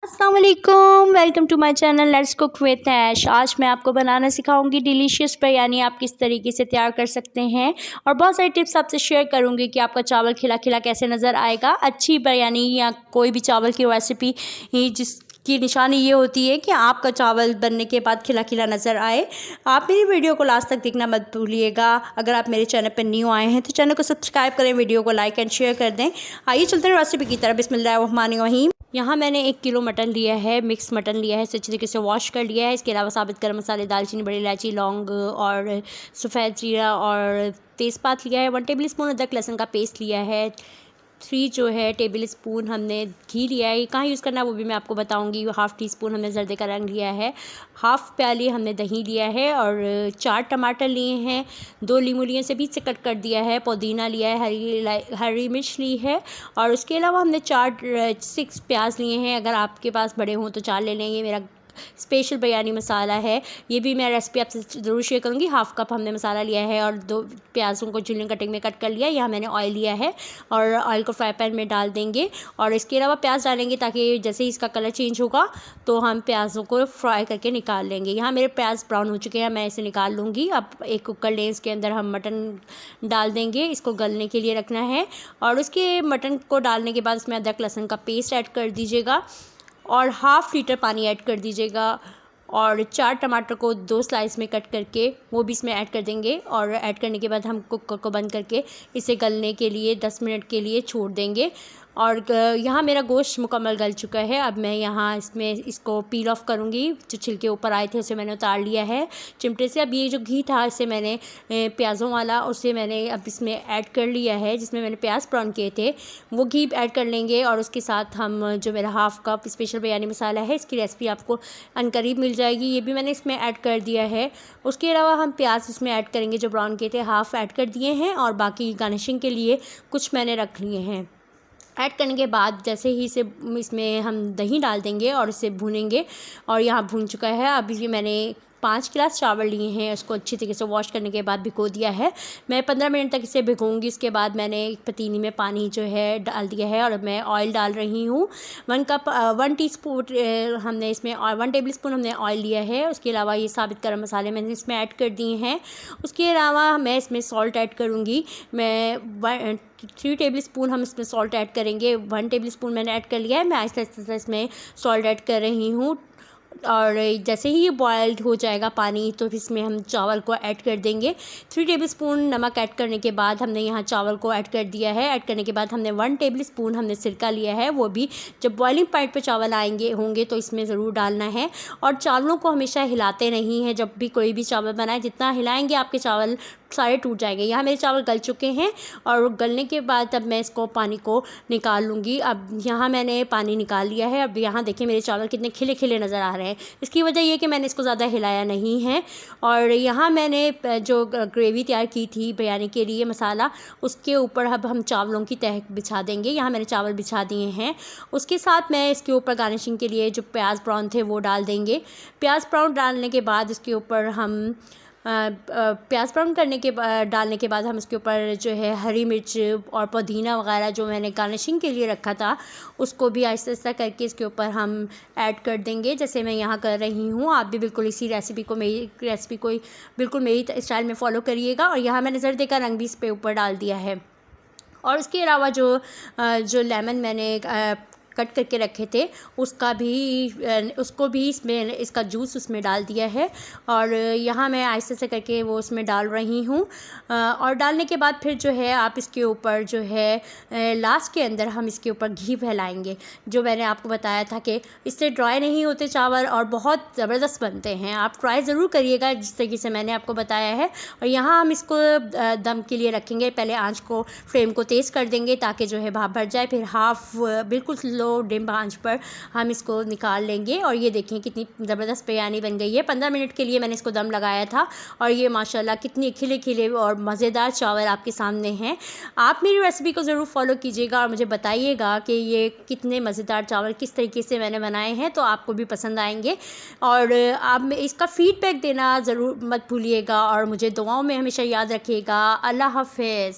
अस्सलाम वालेकुम, welcome to my channel let's cook with Aish. आज मैं आपको बनाना सिखाऊंगी डिलीशियस बिरयानी। आप किस तरीके से तैयार कर सकते हैं और बहुत सारी टिप्स आपसे शेयर करूंगी कि आपका चावल खिला खिला कैसे नज़र आएगा। अच्छी बिरयानी या कोई भी चावल की रेसिपी जिसकी निशानी ये होती है कि आपका चावल बनने के बाद खिला खिला नज़र आए। आप मेरी वीडियो को लास्ट तक देखना मत भूलिएगा। अगर आप मेरे चैनल पर न्यू आए हैं तो चैनल को सब्सक्राइब करें, वीडियो को लाइक एंड शेयर कर दें। आइए चलते हैं रेसिपी की तरफ। बिस्मिल्लाहिर्रहमानिर्रहीम। यहाँ मैंने 1 किलो मटन लिया है, मिक्स मटन लिया है, इसे अच्छी तरीके से वॉश कर लिया है। इसके अलावा साबित गरम मसाले, दालचीनी, बड़ी इलायची, लौंग और सफ़ेद जीरा और तेज़पात लिया है। 1 टेबल स्पून अदरक लहसुन का पेस्ट लिया है। 3 जो है टेबल स्पून हमने घी लिया है। ये कहाँ यूज़ करना है वो भी मैं आपको बताऊंगी। 1/2 टीस्पून हमने जर्दे का रंग लिया है। 1/2 प्याली हमने दही लिया है और 4 टमाटर लिए हैं। 2 लीमू लिए से बीच से कट कर दिया है। पुदीना लिया है, हरी मिर्च ली है और उसके अलावा हमने 6 प्याज लिए हैं। अगर आपके पास बड़े हों तो 4 ले लें। ये मेरा स्पेशल बिरयानी मसाला है, ये भी मैं रेसिपी आपसे ज़रूर शेयर करूँगी। 1/2 कप हमने मसाला लिया है और 2 प्याज़ों को जुलियन कटिंग में कट कर लिया। यहाँ मैंने ऑयल लिया है और ऑयल को फ्राई पैन में डाल देंगे और इसके अलावा प्याज डालेंगे ताकि जैसे ही इसका कलर चेंज होगा तो हम प्याज़ों को फ्राई करके निकाल लेंगे। यहाँ मेरे प्याज ब्राउन हो चुके हैं, मैं इसे निकाल लूँगी। अब एक कुकर लें, इसके अंदर हम मटन डाल देंगे, इसको गलने के लिए रखना है और उसके मटन को डालने के बाद इसमें अदरक लहसुन का पेस्ट ऐड कर दीजिएगा और 1/2 लीटर पानी ऐड कर दीजिएगा और 4 टमाटर को 2 स्लाइस में कट करके वो भी इसमें ऐड कर देंगे और ऐड करने के बाद हम कुकर को बंद करके इसे गलने के लिए 10 मिनट के लिए छोड़ देंगे। और यहाँ मेरा गोश्त मुकम्मल गल चुका है। अब मैं यहाँ इसको पील ऑफ करूँगी। जो छिलके ऊपर आए थे उसे मैंने उतार लिया है चिमटे से। अब ये जो घी था इसे मैंने प्याज़ों वाला उसे मैंने अब इसमें ऐड कर लिया है, जिसमें मैंने प्याज ब्राउन किए थे वो घी ऐड कर लेंगे। और उसके साथ हम जो मेरा 1/2 कप स्पेशल बिरयानी मसाला है, इसकी रेसिपी आपको अनकरीब मिल जाएगी, ये भी मैंने इसमें ऐड कर दिया है। उसके अलावा हम प्याज इसमें ऐड करेंगे जो ब्राउन किए थे, 1/2 ऐड कर दिए हैं और बाकी गार्निशिंग के लिए कुछ मैंने रख लिए हैं। ऐड करने के बाद जैसे ही इसमें हम दही डाल देंगे और इसे भूनेंगे और यहाँ भून चुका है। अभी ये मैंने 5 गिलास चावल लिए हैं, उसको अच्छी तरीके से वॉश करने के बाद भिगो दिया है। मैं 15 मिनट तक इसे भिगोऊंगी। इसके बाद मैंने एक पतीली में पानी जो है डाल दिया है और मैं ऑयल डाल रही हूँ। 1 टीस्पून हमने इसमें 1 टेबल स्पून हमने ऑयल लिया है। उसके अलावा ये साबित गरम मसाले मैंने इसमें ऐड कर दिए हैं। उसके अलावा मैं इसमें सॉल्ट ऐड करूँगी। मैं 3 टेबल स्पून हम इसमें सॉल्ट ऐड करेंगे। 1 टेबल स्पून मैंने ऐड कर लिया है। मैं आहिस्ता आहिस्ता इसमें सॉल्ट ऐड कर रही हूँ और जैसे ही ये बॉयल्ड हो जाएगा पानी तो इसमें हम चावल को ऐड कर देंगे। 3 टेबल स्पून नमक ऐड करने के बाद हमने यहाँ चावल को ऐड कर दिया है। ऐड करने के बाद हमने 1 टेबल स्पून हमने सिरका लिया है, वो भी जब बॉइलिंग पॉइंट पे चावल होंगे तो इसमें ज़रूर डालना है। और चावलों को हमेशा हिलाते नहीं हैं, जब भी कोई भी चावल बनाए जितना हिलाएंगे आपके चावल सारे टूट जाएंगे। यहाँ मेरे चावल गल चुके हैं और गलने के बाद अब मैं इसको पानी को निकाल लूँगी। अब यहाँ मैंने पानी निकाल लिया है। अब यहाँ देखिए मेरे चावल कितने खिले खिले नज़र आ रहे हैं। इसकी वजह ये कि मैंने इसको ज़्यादा हिलाया नहीं है। और यहाँ मैंने जो ग्रेवी तैयार की थी बिरयानी के लिए मसाला, उसके ऊपर अब हम चावलों की तह बिछा देंगे। यहाँ मैंने चावल बिछा दिए हैं। उसके साथ मैं इसके ऊपर गार्निशिंग के लिए जो प्याज ब्राउन थे वो डाल देंगे। प्याज ब्राउन डालने के बाद इसके ऊपर हम प्याज ब्राउन डालने के बाद हम इसके ऊपर जो है हरी मिर्च और पुदीना वगैरह जो मैंने गार्निशिंग के लिए रखा था उसको भी आहिस्ता आहिस्ता करके इसके ऊपर हम ऐड कर देंगे, जैसे मैं यहाँ कर रही हूँ। आप भी बिल्कुल इसी मेरी रेसिपी को बिल्कुल मेरी स्टाइल में फ़ॉलो करिएगा। और यहाँ मैंने जर्दे का रंग भी इस पे ऊपर डाल दिया है। और इसके अलावा जो लेमन मैंने कट करके रखे थे उसको भी इसमें इसका जूस उसमें डाल दिया है और यहाँ मैं आहिस्ते से करके वो उसमें डाल रही हूँ। और डालने के बाद फिर जो है आप इसके ऊपर जो है लास्ट के अंदर हम इसके ऊपर घी फैलाएंगे। जो मैंने आपको बताया था कि इससे ड्राई नहीं होते चावल और बहुत ज़बरदस्त बनते हैं। आप ट्राई ज़रूर करिएगा जिस तरीके से मैंने आपको बताया है। और यहाँ हम इसको दम के लिए रखेंगे। पहले आँच को फ्लेम को तेज़ कर देंगे ताकि जो है भाप भर जाए, फिर बिल्कुल लो डिम आंच पर हम इसको निकाल लेंगे। और ये देखें कितनी ज़बरदस्त बिरयानी बन गई है। 15 मिनट के लिए मैंने इसको दम लगाया था और ये माशाल्लाह कितनी खिले खिले और मज़ेदार चावल आपके सामने हैं। आप मेरी रेसिपी को ज़रूर फॉलो कीजिएगा और मुझे बताइएगा कि ये कितने मज़ेदार चावल किस तरीके से मैंने बनाए हैं, तो आपको भी पसंद आएंगे। और आप इसका फ़ीडबैक देना ज़रूर मत भूलिएगा और मुझे दुआओं में हमेशा याद रखिएगा। अल्लाह हाफ़िज़।